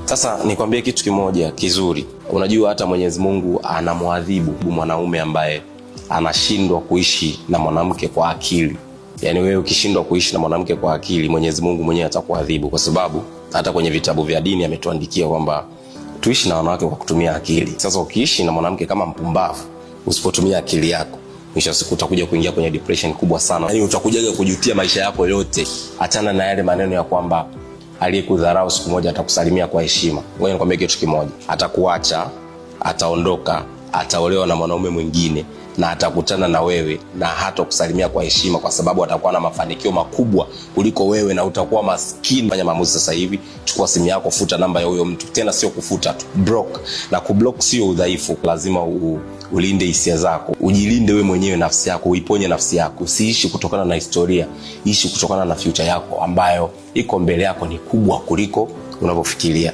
Sasa nikwambie kitu kimoja kizuri. Unajua hata Mwenyezi Mungu anamwadhibu mwanaume ambaye anashindwa kuishi na mwanamke kwa akili. Yaani wewe ukishindwa kuishi na mwanamke kwa akili, Mwenyezi Mungu mwenyewe atakuadhibu, kwa sababu hata kwenye vitabu vya dini ametuandikia kwamba tuishi na wanawake kwa kutumia akili. Sasa ukiishi na mwanamke kama mpumbavu, usipotumia akili yako, mwisho wa siku utakuja kuingia kwenye depression kubwa sana. Yaani utakuja kujutia maisha yako yote. Achana na yale maneno ya kwamba aliyekudharau siku moja atakusalimia kwa heshima. Ngoja nikwambie kitu kimoja. Atakuacha, ataondoka, ataolewa na mwanaume mwingine na atakutana na wewe na hata kusalimia kwa heshima, kwa sababu atakuwa na mafanikio makubwa kuliko wewe na utakuwa maskini. Fanya maamuzi sasa hivi. Chukua simu yako, futa namba ya huyo mtu. Tena sio kufuta tu, block. Na kublock sio udhaifu. Lazima ulinde hisia zako. Ujilinde wewe mwenyewe, nafsi yako, uiponye nafsi yako. Usiishi kutokana na historia, ishi kutokana na future yako ambayo iko mbele yako, ni kubwa kuliko unavyofikiria.